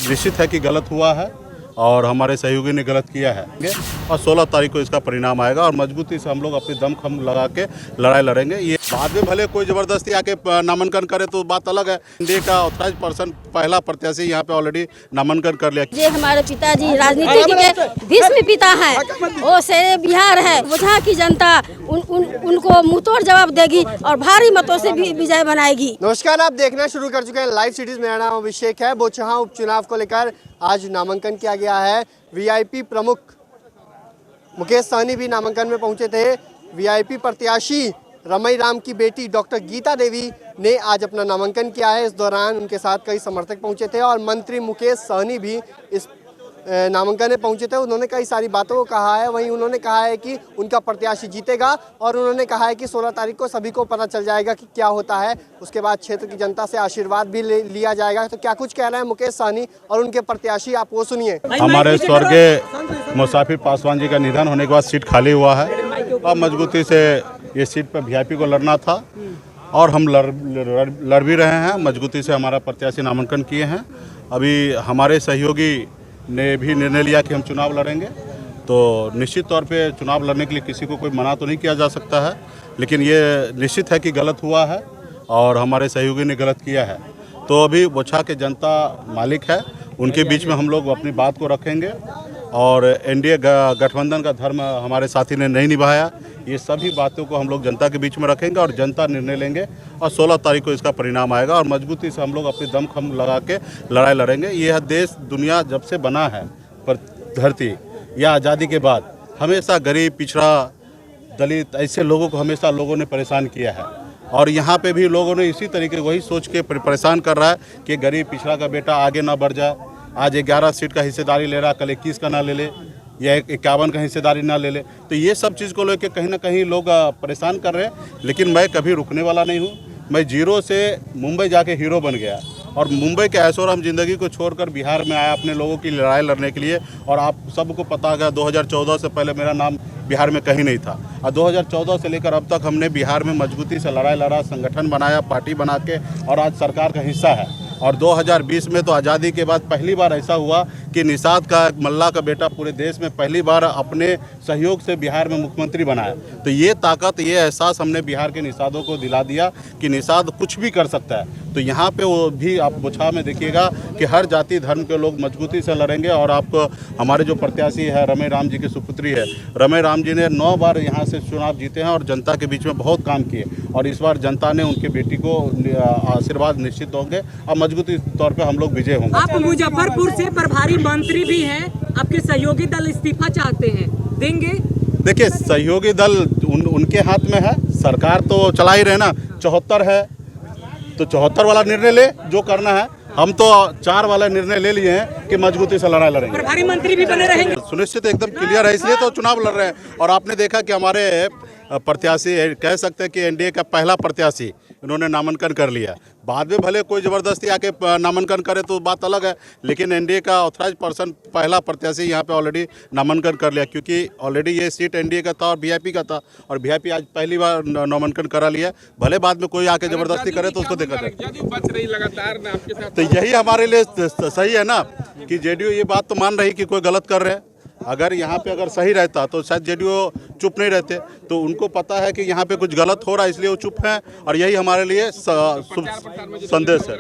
निश्चित है कि गलत हुआ है और हमारे सहयोगी ने गलत किया है और 16 तारीख को इसका परिणाम आएगा और मजबूती से हम लोग अपनी दमखम लगा के लड़ाई लड़ेंगे। ये बाद में भले कोई ज़बरदस्ती आके नामांकन करे तो बात अलग है। एनडीए का ऑथराइज पर्सन पहला प्रत्याशी यहाँ पे ऑलरेडी नामांकन कर लिया। ये हमारे पिताजी राजनीति के भीष्म पिता हैं, वो शेरे बिहार है। वहाँ की जनता उनको मुंहतोड़ जवाब देगी और भारी मतों से विजय बनाएगी। नमस्कार, आप देखना शुरू कर चुके हैं लाइव सिटीज। मेरा नाम अभिषेक है। बोचहां उपचुनाव को लेकर आज नामांकन किया गया है। वीआईपी प्रमुख मुकेश सहनी भी नामांकन में पहुंचे थे। वीआईपी प्रत्याशी रमई राम की बेटी डॉक्टर गीता देवी ने आज अपना नामांकन किया है। इस दौरान उनके साथ कई समर्थक पहुंचे थे और मंत्री मुकेश सहनी भी इस नामांकन में पहुंचे थे। उन्होंने कई सारी बातों को कहा है। वहीं उन्होंने कहा है कि उनका प्रत्याशी जीतेगा और उन्होंने कहा है कि 16 तारीख को सभी को पता चल जाएगा कि क्या होता है। उसके बाद क्षेत्र की जनता से आशीर्वाद भी लिया जाएगा। तो क्या कुछ कह रहे हैं मुकेश सहनी और उनके प्रत्याशी, आप वो सुनिए। हमारे स्वर्गीय मुसाफिर पासवान जी का निधन होने के बाद सीट खाली हुआ है और मजबूती से ये सीट पर वीआईपी को लड़ना था और हम लड़ भी रहे हैं। मजबूती से हमारा प्रत्याशी नामांकन किए हैं। अभी हमारे सहयोगी ने भी निर्णय लिया कि हम चुनाव लड़ेंगे, तो निश्चित तौर पे चुनाव लड़ने के लिए किसी को कोई मना तो नहीं किया जा सकता है, लेकिन ये निश्चित है कि गलत हुआ है और हमारे सहयोगी ने गलत किया है। तो अभी बोचहां के जनता मालिक है, उनके बीच में हम लोग अपनी बात को रखेंगे और एनडीए गठबंधन का धर्म हमारे साथी ने नहीं निभाया। ये सभी बातों को हम लोग जनता के बीच में रखेंगे और जनता निर्णय लेंगे और 16 तारीख को इसका परिणाम आएगा और मजबूती से हम लोग अपनी दमखम लगा के लड़ाई लड़ेंगे। यह देश दुनिया जब से बना है पर धरती या आज़ादी के बाद हमेशा गरीब, पिछड़ा, दलित ऐसे लोगों को हमेशा लोगों ने परेशान किया है और यहाँ पे भी लोगों ने इसी तरीके वही सोच के परेशान कर रहा है कि गरीब पिछड़ा का बेटा आगे ना बढ़ जाए। आज 11 सीट का हिस्सेदारी ले रहा, कल 21 का ना ले ले या 51 का हिस्सेदारी ना ले ले। तो ये सब चीज़ को लेकर कहीं ना कहीं लोग परेशान कर रहे हैं, लेकिन मैं कभी रुकने वाला नहीं हूँ। मैं जीरो से मुंबई जाके हीरो बन गया और मुंबई के ऐशोआराम ज़िंदगी को छोड़कर बिहार में आया अपने लोगों की लड़ाई लड़ने के लिए। और आप सबको पता है 2014 से पहले मेरा नाम बिहार में कहीं नहीं था और 2014 से लेकर अब तक हमने बिहार में मजबूती से लड़ाई लड़ा, संगठन बनाया, पार्टी बना के और आज सरकार का हिस्सा है। और 2020 में तो आज़ादी के बाद पहली बार ऐसा हुआ कि निषाद का, मल्ला का बेटा पूरे देश में पहली बार अपने सहयोग से बिहार में मुख्यमंत्री बनाया। तो ये ताकत, ये एहसास हमने बिहार के निषादों को दिला दिया कि निषाद कुछ भी कर सकता है। तो यहाँ पे वो भी आप बोचहां में देखिएगा कि हर जाति धर्म के लोग मजबूती से लड़ेंगे। और आपको हमारे जो प्रत्याशी है रमई राम जी की सुपुत्री है, रमई राम जी ने 9 बार यहाँ से चुनाव जीते हैं और जनता के बीच में बहुत काम किए और इस बार जनता ने उनकी बेटी को आशीर्वाद निश्चित होंगे और मजबूती तौर पे हम लोग विजय होंगे। आप मुजफ्फरपुर से प्रभारी मंत्री भी हैं, आपके सहयोगी दल इस्तीफा चाहते हैं, देंगे? देखिए, सहयोगी दल उनके हाथ में है, सरकार तो चला ही रहे ना। 74 है तो 74 वाला निर्णय ले जो करना है। हम तो 4 वाला निर्णय ले लिए हैं कि मजबूती से लड़ाई लड़ेंगे। प्रभारी मंत्री भी बने रहेंगे, सुनिश्चित एकदम क्लियर है, इसलिए तो चुनाव लड़ रहे हैं। और आपने देखा कि हमारे प्रत्याशी कह सकते हैं कि एनडीए का पहला प्रत्याशी इन्होंने नामांकन कर लिया। बाद में भले कोई ज़बरदस्ती आके नामांकन करे तो बात अलग है, लेकिन एनडीए का ऑथराइज पर्सन पहला प्रत्याशी यहाँ पे ऑलरेडी नामांकन कर लिया, क्योंकि ऑलरेडी ये सीट एनडीए का था और वीआईपी का था और वीआईपी आज पहली बार नामांकन करा लिया। भले बाद में कोई आके ज़बरदस्ती करे तो उसको देखा जाए। तो यही हमारे लिए सही है ना कि जेडीयू ये बात तो मान रही कि कोई गलत कर रहे हैं। अगर यहाँ पे अगर सही रहता तो शायद जेडीयू चुप नहीं रहते। तो उनको पता है कि यहाँ पे कुछ गलत हो रहा है, इसलिए वो चुप हैं और यही हमारे लिए संदेश है।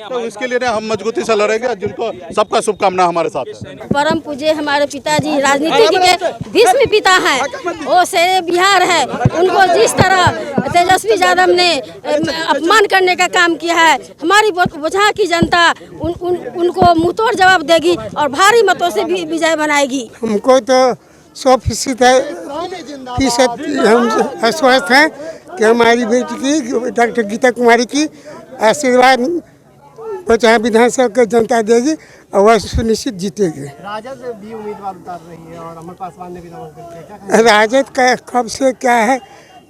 तो इसके लिए हम मजबूती से लड़ेंगे। जिनको सबका शुभकामना हमारे साथ है। परम पूज्य हमारे पिताजी राजनीति के भीष्म पिता हैं, वो शेरे बिहार है। उनको जिस तरह तेजस्वी यादव ने अपमान करने का काम किया है, हमारी बोचहां की जनता उनको मुंहतोड़ जवाब देगी और भारी मतों से विजय बनाएगी। हमको तो 100% हम आश्वस्त हैं कि हमारी बेटी की, डॉक्टर गीता कुमारी की आशीर्वाद बोचहां विधानसभा की जनता देगी और वह सुनिश्चित जीतेगी। राजद भी उम्मीदवार उतार रही है और अमर पासवान ने भी नामांकन किया। राजद का कब से क्या है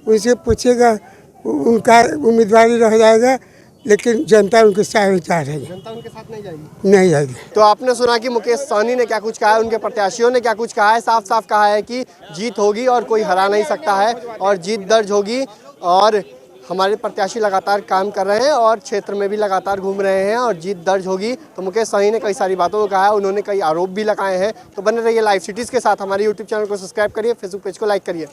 उनसे पूछेगा, उनका उम्मीदवारी रह जाएगा, लेकिन जनता उनके साथ जा रही है। जनता उनके साथ नहीं जाएगी, नहीं जाएगी। तो आपने सुना कि मुकेश सहनी ने क्या कुछ कहा है, उनके प्रत्याशियों ने क्या कुछ कहा है। साफ साफ कहा है कि जीत होगी और कोई हरा नहीं सकता है और जीत दर्ज होगी और हमारे प्रत्याशी लगातार काम कर रहे हैं और क्षेत्र में भी लगातार घूम रहे हैं और जीत दर्ज होगी। तो मुकेश सहनी ने कई सारी बातों को कहा है, उन्होंने कई आरोप भी लगाए हैं। तो बने रहिए लाइव सिटीज़ के साथ, हमारे यूट्यूब चैनल को सब्सक्राइब करिए, फेसबुक पेज को लाइक करिए।